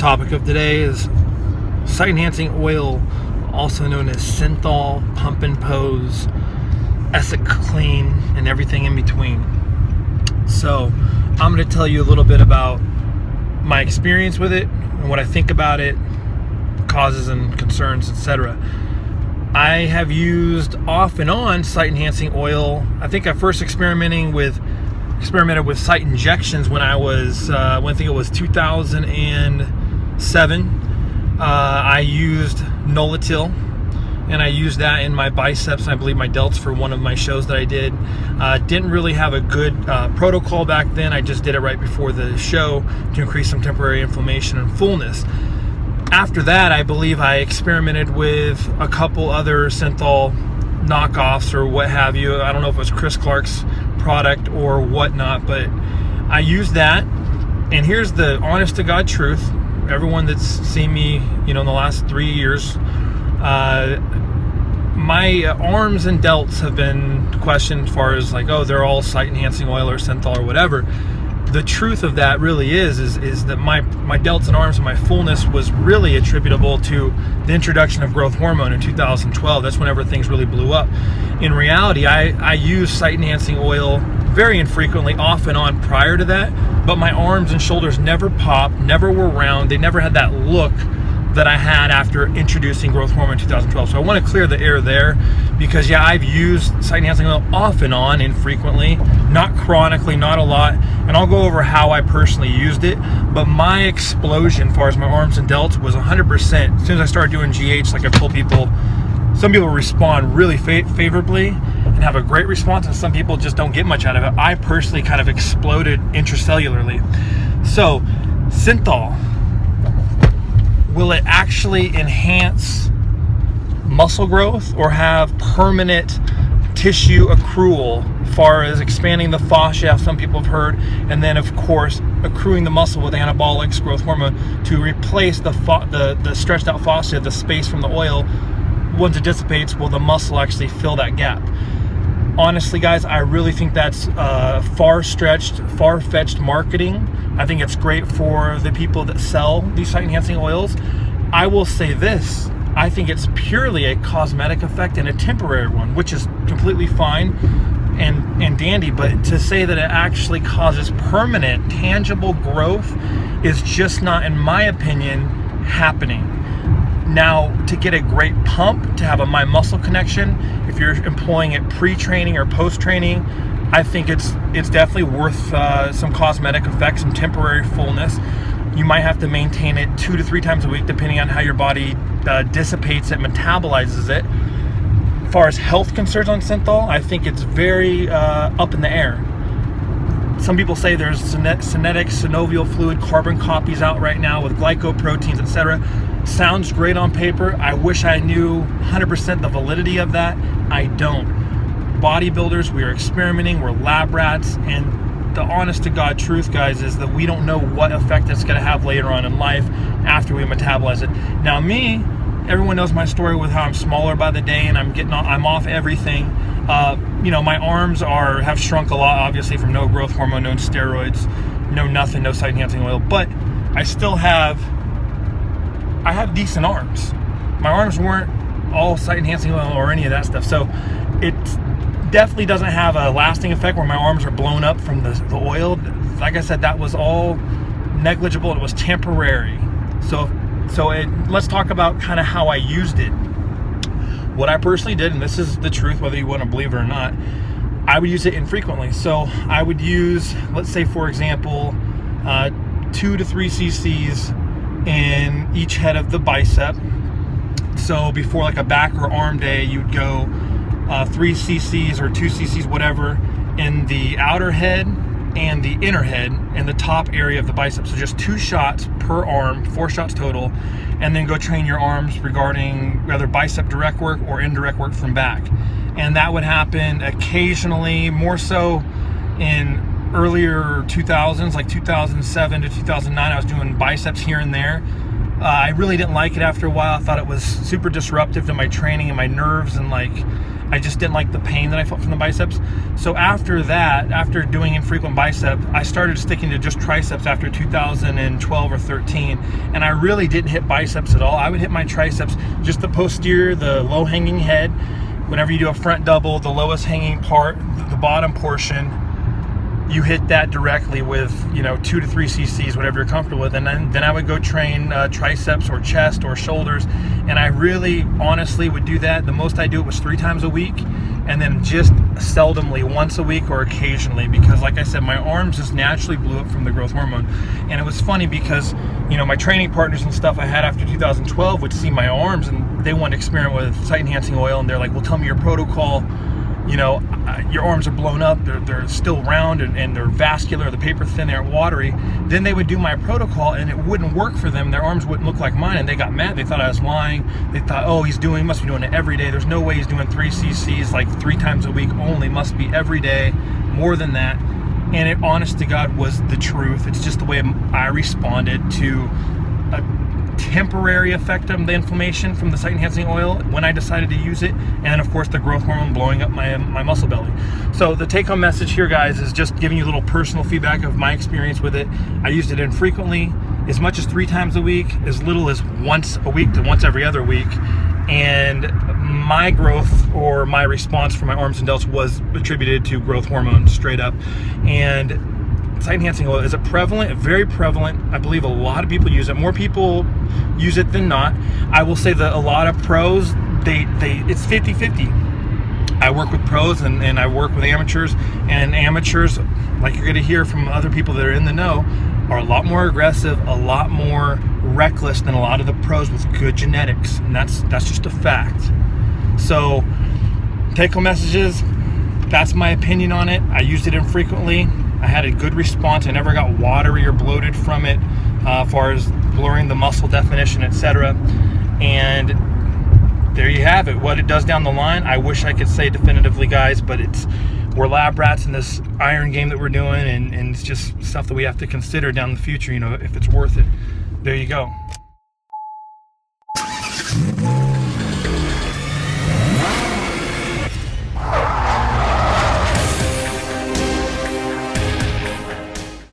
topic of today is site enhancing oil, also known as Synthol, Pump and Pose, Essek Clean, and everything in between. So I'm going to tell you a little bit about my experience with it and what I think about it, causes and concerns, etc. I have used off and on site enhancing oil. I think I first experimented with site injections when I was, I think it was 2007. I used Nolatil, and I used that in my biceps and I believe my delts for one of my shows that I did. Didn't really have a good protocol back then. I just did it right before the show to increase some temporary inflammation and fullness. After that, I believe I experimented with a couple other Synthol knockoffs or what have you. I don't know if it was Chris Clark's product or whatnot, but I used that. And here's the honest to God truth. Everyone that's seen me, in the last 3 years, my arms and delts have been questioned as far as like, oh, they're all site enhancing oil or Synthol or whatever. The truth of that really is that my delts and arms and my fullness was really attributable to the introduction of growth hormone in 2012. That's whenever things really blew up. In reality, I used site enhancing oil very infrequently, off and on prior to that, but my arms and shoulders never popped, never were round. They never had that look that I had after introducing growth hormone in 2012. So I want to clear the air there because I've used site enhancing oil off and on infrequently, not chronically, not a lot, and I'll go over how I personally used it. But my explosion as far as my arms and delts was 100%. As soon as I started doing GH, like I've told people, some people respond really favorably and have a great response, and some people just don't get much out of it. I personally kind of exploded intracellularly. So Synthol, will it actually enhance muscle growth or have permanent tissue accrual as far as expanding the fascia, some people have heard, and then of course accruing the muscle with anabolics, growth hormone, to replace the stretched out fascia, the space from the oil? Once it dissipates, will the muscle actually fill that gap? Honestly, guys, I really think that's far-fetched marketing. I think it's great for the people that sell these site enhancing oils. I will say this, I think it's purely a cosmetic effect and a temporary one, which is completely fine and dandy, but to say that it actually causes permanent, tangible growth is just not, in my opinion, happening. Now, to get a great pump, to have a mind-muscle connection, if you're employing it pre-training or post-training, I think it's definitely worth some cosmetic effects, some temporary fullness. You might have to maintain it 2 to 3 times a week, depending on how your body dissipates it, metabolizes it. As far as health concerns on Synthol, I think it's very up in the air. Some people say there's synthetic synovial fluid carbon copies out right now with glycoproteins, etc. Sounds great on paper. I wish I knew 100% the validity of that. I don't. Bodybuilders, we are experimenting, we're lab rats, and the honest to God truth, guys, is that we don't know what effect it's going to have later on in life after we metabolize it. Now me, everyone knows my story with how I'm smaller by the day and I'm off everything. My arms have shrunk a lot, obviously, from no growth hormone, no steroids, no nothing, no site enhancing oil, but I still have decent arms. My arms weren't all site enhancing oil or any of that stuff, so it definitely doesn't have a lasting effect where my arms are blown up from the oil. Like I said, that was all negligible. It was temporary. So let's talk about kind of how I used it. What I personally did, and this is the truth whether you want to believe it or not, I would use it infrequently. So I would use, let's say for example, 2 to 3 cc's in each head of the bicep. So before like a back or arm day, you'd go 3 cc's or 2 cc's, whatever, in the outer head and the inner head and the top area of the bicep. So just 2 shots per arm, 4 shots total, and then go train your arms regarding whether bicep direct work or indirect work from back. And that would happen occasionally, more so in earlier 2000s, like 2007 to 2009, I was doing biceps here and there. I really didn't like it after a while. I thought it was super disruptive to my training and my nerves, and like I just didn't like the pain that I felt from the biceps. So after that, after doing infrequent bicep, I started sticking to just triceps after 2012 or 13, and I really didn't hit biceps at all. I would hit my triceps, just the posterior, the low hanging head. Whenever you do a front double, the lowest hanging part, the bottom portion, you hit that directly with 2 to 3 cc's, whatever you're comfortable with, and then I would go train triceps or chest or shoulders, and I really honestly would do that. The most I do it was 3 times a week, and then just seldomly once a week or occasionally, because like I said, my arms just naturally blew up from the growth hormone. And it was funny because my training partners and stuff I had after 2012 would see my arms and they want to experiment with site enhancing oil, and they're like, well, tell me your protocol. Your arms are blown up, they're still round and they're vascular, the paper thin, they're watery. Then they would do my protocol and it wouldn't work for them. Their arms wouldn't look like mine, and they got mad. They thought I was lying. They thought, oh, he must be doing it every day. There's no way he's doing 3 cc's like 3 times a week only. Must be every day, more than that. And it, honest to God, was the truth. It's just the way I responded to a temporary effect of the inflammation from the site enhancing oil when I decided to use it, and then of course the growth hormone blowing up my muscle belly. So the take home message here, guys, is just giving you a little personal feedback of my experience with it. I used it infrequently, as much as 3 times a week, as little as once a week to once every other week, and my growth or my response for my arms and delts was attributed to growth hormone, straight up. And site enhancing oil is prevalent, very prevalent. I believe a lot of people use it. More people use it than not. I will say that a lot of pros, it's 50-50. I work with pros and I work with amateurs, and amateurs, like you're gonna hear from other people that are in the know, are a lot more aggressive, a lot more reckless than a lot of the pros with good genetics, and that's just a fact. So take home messages, that's my opinion on it. I used it infrequently. I had a good response. I never got watery or bloated from it, as far as blurring the muscle definition, etc. And there you have it. What it does down the line, I wish I could say definitively, guys, but we're lab rats in this iron game that we're doing, and it's just stuff that we have to consider down the future, if it's worth it. There you go.